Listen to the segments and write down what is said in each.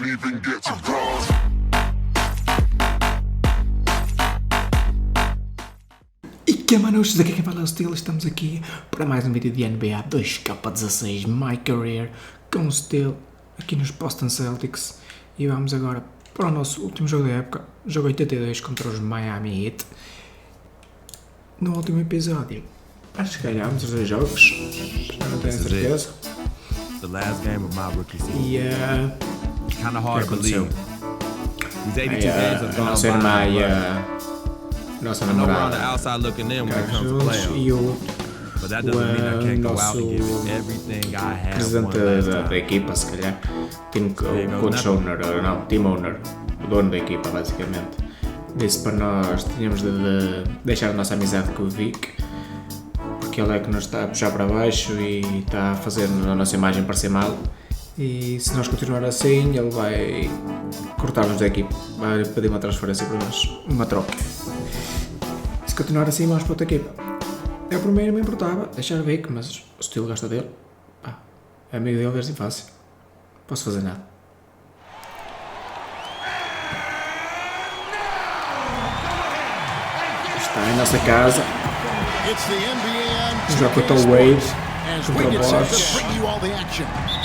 even get to cross. E que manos, daqui quem fala é o Steel, estamos aqui para mais um vídeo de NBA 2K16 MyCareer com o Steel aqui nos Boston Celtics e vamos agora para o nosso último jogo da época, jogo 82 contra os Miami Heat. No último episódio acho que ganhámos os dois jogos, não tenho certeza. The last game of my rookie season. E Kind of hard to believe. These 82 games have gone nossa irmã e a nossa I know we're on the namorada outside looking in when it comes to playoffs, e o but that doesn't mean I can't go out and give it everything I have one presidente last da time. equipa, se calhar, coach owner, não, team owner, o dono da equipa basicamente, disse para nós tínhamos de deixar a nossa amizade com o Vic, porque ele é que nos está a puxar para baixo e está a fazer a nossa imagem parecer mal, e se nós continuar assim ele vai cortar-nos da equipa, vai pedir uma transferência para nós, uma troca. Se continuar assim vamos para outra equipa. Eu primeiro me importava deixar o Vic, mas o estilo gosta dele, é amigo dele desde a infância, não posso fazer nada. Está em nossa casa, joga contra o Wade, contra o Bosch.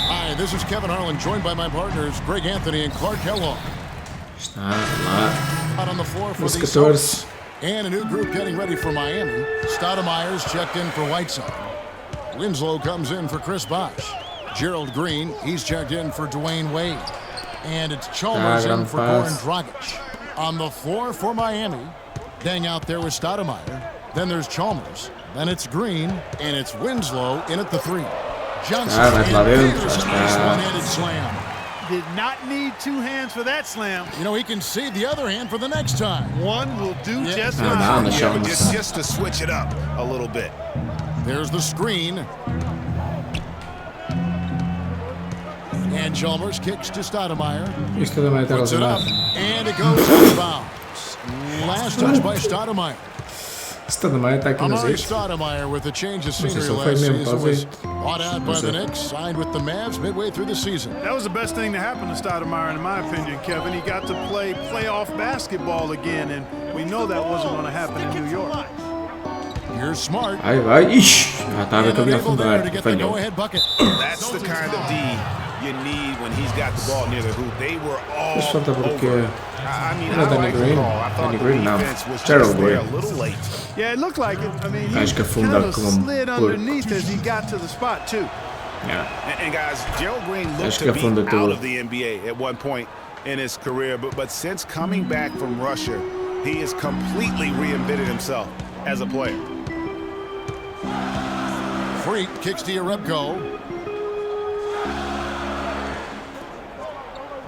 Hi, this is Kevin Harlan, joined by my partners Greg Anthony and Clark Kellogg. Está lá, Out on the floor for nos the 14. Celtics. And a new group getting ready for Miami. Stoudemire's checked in for Whiteside. Winslow comes in for Chris Bosh. Gerald Green, he's checked in for Dwayne Wade. And it's Chalmers in for Goran Dragic. On the floor for Miami, dang out there with Stoudemire. Then there's Chalmers. Then it's Green, and it's Winslow in at the three. Johnson vai lá dentro, Peterson, nice one-handed slam. Did not need two hands for that slam. You know, he can save the other hand for the next time. One will do just Não, fine. não, Yeah, but Chalmers. just to switch it up a little bit. There's the screen. And Chalmers kicks to Stoudemire. Isto também está Puts it up, relacionado. and it goes out of bounds. Last touch by Stoudemire. Isto também está aqui nos Amari Hits. Stoudemire with a change of sei scenery se ele foi last mesmo season para was ver. bought out by the Knicks, signed with the Mavs midway through the season. That was the best thing to happen to Stoudemire, in my opinion, Kevin. He got to play playoff basketball again, and we know that wasn't going to happen in New York. Here's Smart. Vai, ixi, já estava And que eu ia unable there afundar, to get the falhou. go-ahead bucket. That's the kind of D you need when he's got the ball near the hoop. They were all Mas falta porque over. I mean, não é I Danny like the Green, call. I thought Danny the Green não, defense was Gerald just there a Green. little late. Yeah, it looked like it. I mean, Acho que he afunda kind of como slid porco. underneath as he got to the spot, too. Yeah. And guys, Gerald Green looked Acho to que be afunda out tudo. of the NBA at one point in his career, but since coming back from Russia, he has completely reinvented himself as a player. Freak kicks to Jerebko.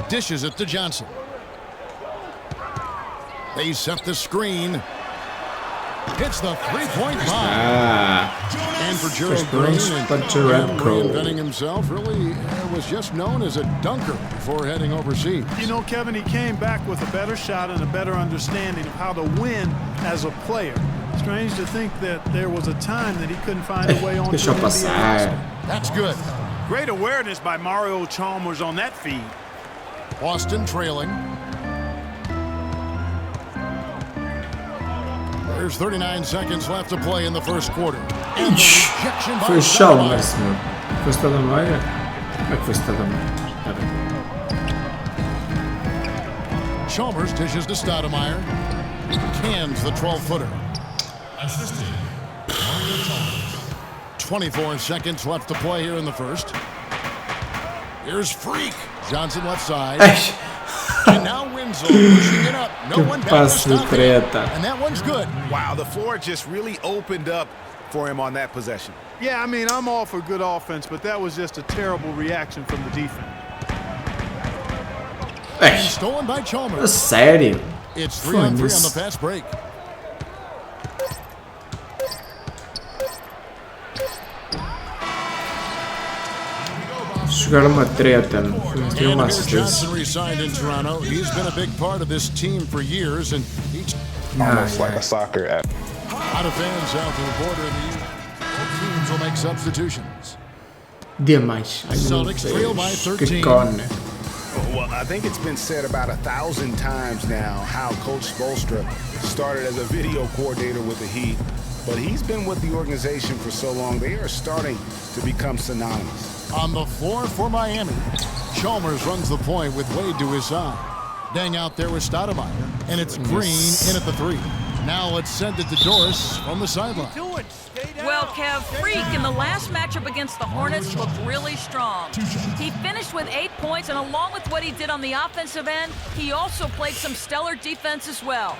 Dishes it to Johnson. They set the screen. Hits the three-point bomb. And for Gerald Green, and But Jerebko. reinventing himself, really was just known as a dunker before heading overseas. You know, Kevin, he came back with a better shot and a better understanding of how to win as a player. Strange to think that there was a time that he couldn't find a way on to Deixa eu an NBA roster. passar. That's good. Great awareness by Mario Chalmers on that feed. Boston trailing. There's 39 seconds left to play in the first quarter. And the rejection by Foi o Stoudemire. Chalmers, meu. Foi o Stoudemire? Como é que foi o Stoudemire? Está bem. Chalmers dishes to Stoudemire. Cans the 12-footer. 24 seconds left to play here in the first. Here's Freak. Johnson left side. Ai, And now Winslow pushing it up. No que one back to passe de stop it. treta. And that one's good. Wow, the floor just really opened up for him on that possession. Yeah, I mean, I'm all for good offense, but that was just a terrible reaction from the defense. Ai, Stolen by a Chalmers. sério? It's 3-on-3 on the Foda-se. fast break. Jogar uma treta, tem And uma Amir assistência. Johnson resigned in Toronto. He's been a big part of this team for years, and each Almost like a soccer app. lot of fans south of the border in the U.S. Both teams will make substitutions. Dê mais. Ai, meu Celtics trail by Deus, 13. que cone. Well, I think it's been said about 1,000 times now how Coach Spoelstra started as a video coordinator with the Heat, but he's been with the organization for so long, they are starting to become synonymous. On the floor for Miami, Chalmers runs the point with Wade to his side. Dang out there with Stoudemire, and it's Green in at the three. Now let's send it to Doris from the sideline. Well, Kev, Freak in the last matchup against the Hornets looked really strong. He finished with 8 points, and along with what he did on the offensive end, he also played some stellar defense as well.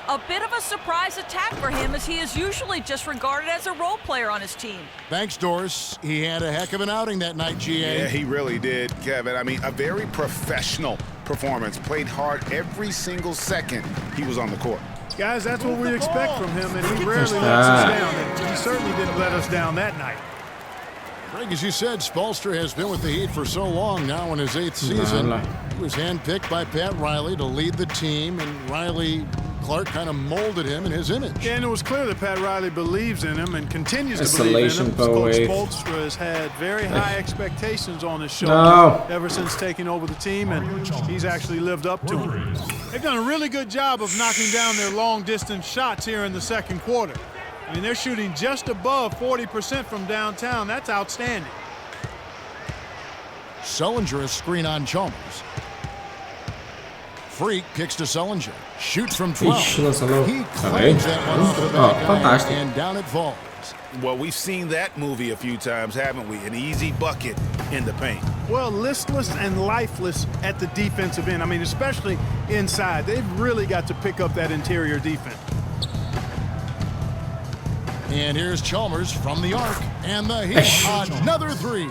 A bit of a surprise attack for him, as he is usually just regarded as a role player on his team. Thanks, Doris. He had a heck of an outing that night, GA. Yeah, he really did, Kevin. I mean, a very professional performance. Played hard every single second he was on the court. Guys, that's what we expect from him, and he rarely lets us down. And he certainly didn't let us down that night. Greg, as you said, Spoelstra has been with the Heat for so long now in his 8th season. He was handpicked by Pat Riley to lead the team, and Clark kind of molded him in his image. Yeah, and it was clear that Pat Riley believes in him and continues to believe in him. Coach Spoelstra has had very high expectations on his shoulders ever since taking over the team, and he's actually lived up to them. They've done a really good job of knocking down their long-distance shots here in the second quarter. I mean, they're shooting just above 40% from downtown. That's outstanding. Sullinger, a screen on Chalmers. Freak kicks to Sullinger. Shoots from 12. He claims that one off the back and down it falls. Well, we've seen that movie a few times, haven't we? An easy bucket in the paint. Well, listless and lifeless at the defensive end. I mean, especially inside. They've really got to pick up that interior defense. And here's Chalmers from the arc. And the Heat, another three.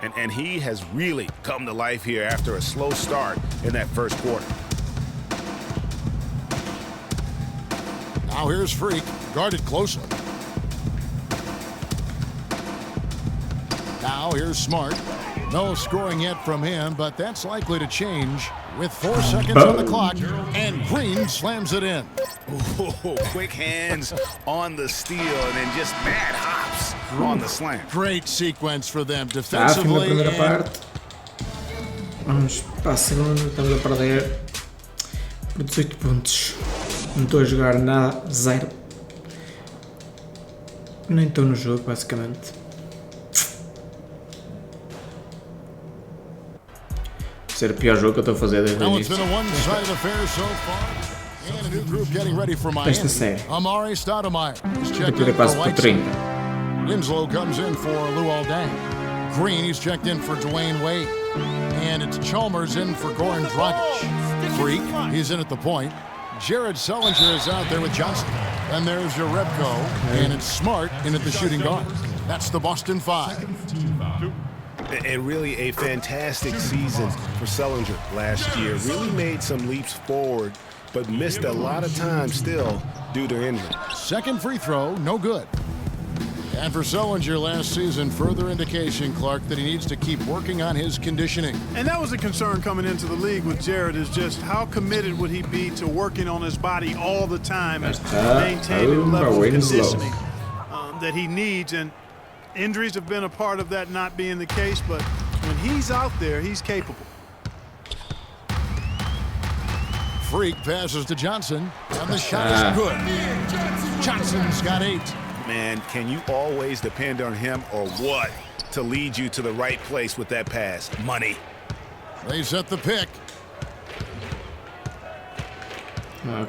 And he has really come to life here after a slow start in that first quarter. Now here's Freak, guarded closely. Now here's Smart. No scoring yet from him, but that's likely to change with 4 seconds on the clock, and Green slams it in. Ooh, quick hands on the steal, and then just mad hops on the slam. Great sequence for them Fim da defensively. primeira parte. Vamos para a segunda, estamos a perder por 18 pontos. Não estou a jogar nada, zero. Nem estou no jogo, basicamente. Ser o pior jogo que eu estou a fazer desde o início. Esta série. Amari Stoudemire is Eu checked tirei in for quase por 30. Winslow comes in for Luol Deng. Green, he's checked in for Dwayne Wade. And it's Chalmers in for Goran Dragic. Freak, he's in at the point. Jared Sullinger is out there with Johnson. And there's Jerebko, and it's Smart in at the shooting guard. That's the Boston Five. And really a fantastic season for Sullinger last year. Really made some leaps forward, but missed a lot of time still due to injury. Second free throw, no good. And for Sullinger last season, further indication, Clark, that he needs to keep working on his conditioning. And that was a concern coming into the league with Jared, is just how committed would he be to working on his body all the time and maintaining the level of conditioning that he needs. And injuries have been a part of that not being the case, but when he's out there, he's capable. Freak passes to Johnson, and the shot is good. Johnson's got 8. Man, can you always depend on him or what to lead you to the right place with that pass? Money. They set the pick. Now,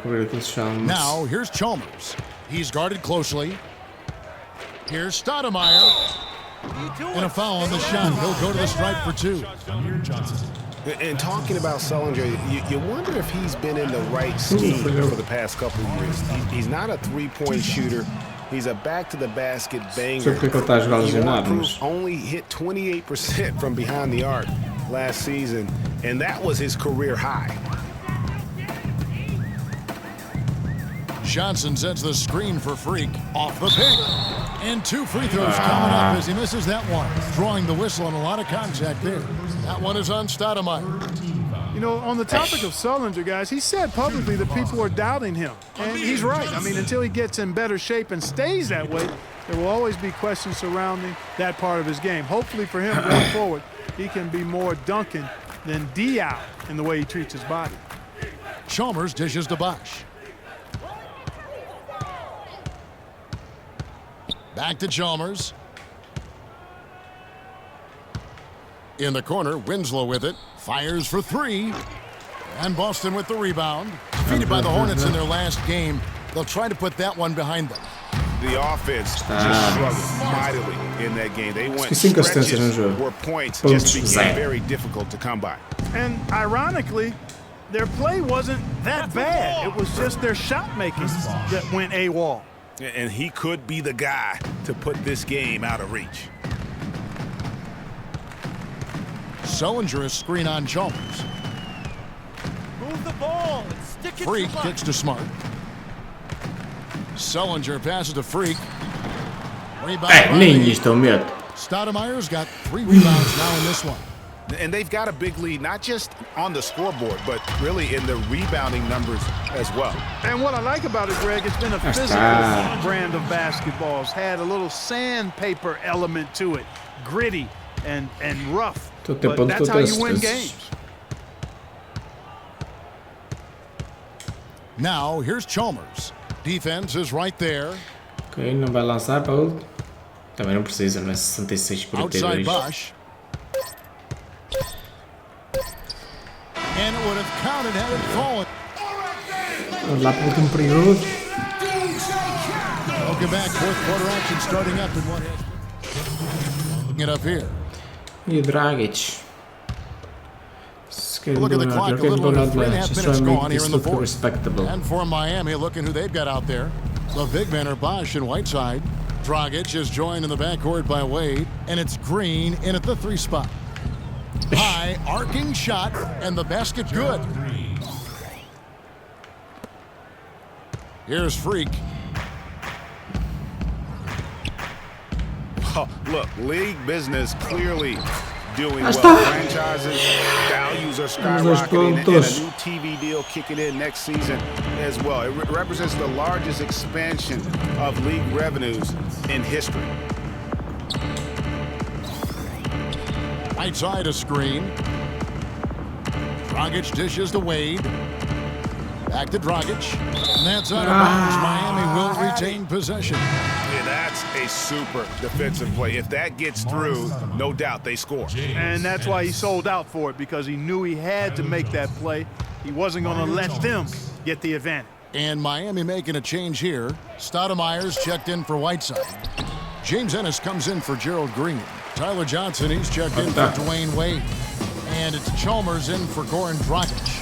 here's Chalmers. He's guarded closely. Here's Stoudemire. And a foul on the shot. He'll go to the stripe for 2. And talking about Sullinger, you wonder if he's been in the right scheme for the past couple of years. He's not a three-point shooter. He's a back-to-the-basket banger. He only hit 28% from behind the arc last season, and that was his career high. Johnson sets the screen for Freak. Off the pick. And 2 free throws coming up as he misses that one. Drawing the whistle and a lot of contact there. That one is on Stoudemire. You know, on the topic of Sullinger, guys, he said publicly that people are doubting him. And he's right. I mean, until he gets in better shape and stays that way, there will always be questions surrounding that part of his game. Hopefully for him going forward, he can be more Duncan than Diao in the way he treats his body. Chalmers dishes to Bosch. Back to Chalmers. In the corner, Winslow with it. Fires for three. And Boston with the rebound. Defeated by the Hornets in their last game. They'll try to put that one behind them. The offense just struggled mightily in that game. They went stretches where points just became very difficult to come by. And ironically, their play wasn't that bad. It was just their shot making that went AWOL. And he could be the guy to put this game out of reach. Sullinger is screen on Chalmers. Move the ball and stick it Freak to kicks to Smart. Sullinger passes to Freak. Niin niistä on myötä. Stoudemire's got 3 rebounds now in this one. And they've got a big lead, not just on the scoreboard, but really in the rebounding numbers as well. And what I like about it, Greg, it's been a physical brand of basketball. It's had a little sandpaper element to it, gritty and rough. But that's how you win games. Now, here's Chalmers. Defense is right there. Ok, não vai lançar, Paulo. Também não precisa, não é 66 por Outside Bosch. And it would have counted had it fallen. Lá para o último período. Welcome back. Fourth quarter action starting up in what has it up here. E Dragic. Look at the clock. A little over 3.5 minutes gone here in the fourth. Respectable. And for Miami, looking who they've got out there. The big men are Bosch and Whiteside. Dragic is joined in the backcourt by Wade, and it's Green in at the 3 spot. High arcing shot, and the basket good. Here's Freak. Oh, look, league business clearly doing well. Franchises, values are skyrocketing, and a new TV deal kicking in next season as well. It represents the largest expansion of league revenues in history. Outside a screen. Dragic dishes to Wade. Back to Dragic. And that's out of bounds. Miami will retain possession. Yeah, that's a super defensive play. If that gets through, no doubt they score. And that's why he sold out for it, because he knew he had to make that play. He wasn't going to let them get the advantage. And Miami making a change here. Stoudemire's checked in for Whiteside. James Ennis comes in for Gerald Green. Tyler Johnson, he's checked in for Dwayne Wade. And it's Chalmers in for Goran Dragic.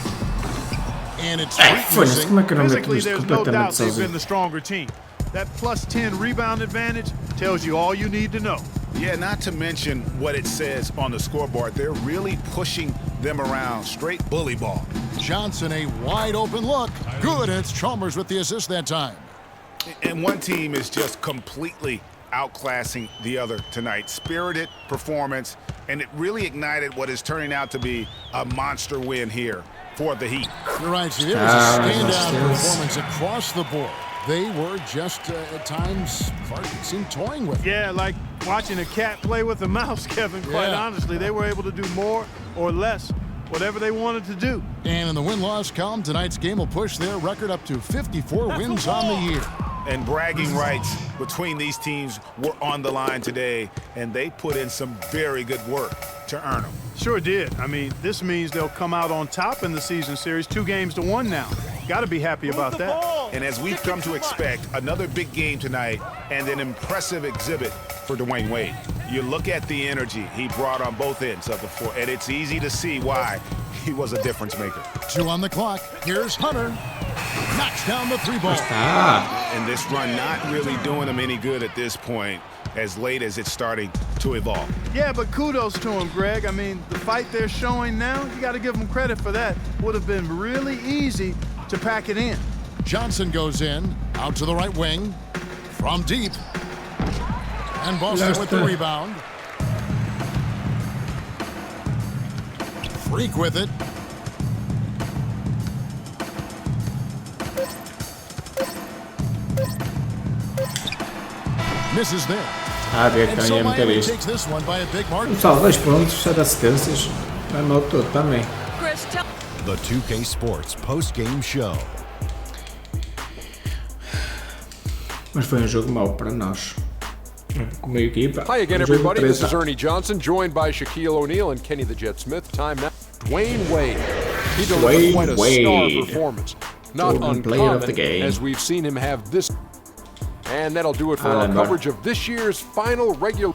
And it's physically, there's no doubt they've been the stronger team. That plus 10 rebound advantage tells you all you need to know. Yeah, not to mention what it says on the scoreboard. They're really pushing them around. Straight bully ball. Johnson, a wide open look. Good, and it's Chalmers with the assist that time. And one team is just completely outclassing the other tonight. Spirited performance, and it really ignited what is turning out to be a monster win here for the Heat. You're right. See, there was a standout performance across the board. They were just, at times, it seemed toying with it. Yeah, like watching a cat play with a mouse, Kevin, quite honestly. They were able to do more or less, whatever they wanted to do. And in the win-loss column, tonight's game will push their record up to 54 wins on the year. And bragging rights between these teams were on the line today, and they put in some very good work to earn them. Sure did. I mean, this means they'll come out on top in the season series, 2-1 now. Got to be happy about that. And as we've come to expect, another big game tonight and an impressive exhibit for Dwayne Wade. You look at the energy he brought on both ends of the floor, and it's easy to see why he was a difference maker. 2 on the clock. Here's Hunter. Knocks down the 3 ball. And this run not really doing him any good at this point, as late as it's starting to evolve. Yeah, but kudos to him, Greg. I mean, the fight they're showing now, you got to give them credit for that. Would have been really easy to pack it in. Johnson goes in, out to the right wing, from deep. And Boston with the rebound. Freak with it. Misses there. Ah, ver que And so ganhei muita Miami vez. takes this one by a big margin. Só 2 pontos, 7 assistências. Vai mal todo também. The 2K Sports post-game show. Mas foi um jogo mau para nós. Como equipa. Hi again, everybody. This is Ernie Johnson, joined by Shaquille O'Neal and Kenny the Jet Smith. Time now. Dwayne Wade. He delivered quite a star performance. Not uncommon, as we've seen him have this. And that'll do it for our coverage of this year's final regular.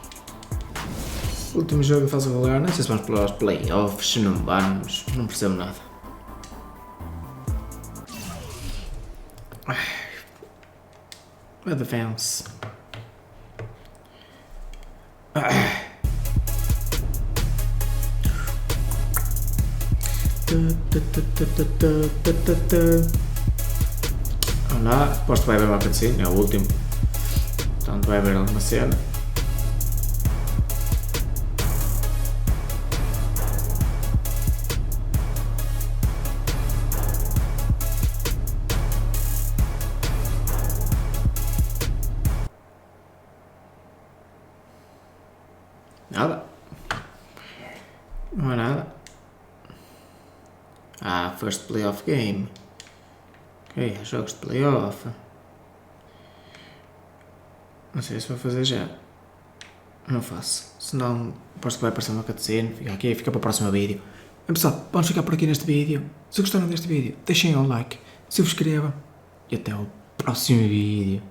Último jogo de fase regular. Não sei se vamos para os playoffs, se não vamos. Não percebo nada. Advance. Olá, aposto que vai haver uma cutscene, é o último. Portanto vai haver alguma cena. Nada. Não há nada. First playoff game. Ok, jogos de playoff. Não sei se vou fazer já. Não faço. Senão, aposto que vai aparecer uma cutscene. Fica aqui, fica para o próximo vídeo. Bem, pessoal, vamos ficar por aqui neste vídeo. Se gostaram deste vídeo, deixem um like, subscrevam e até o próximo vídeo.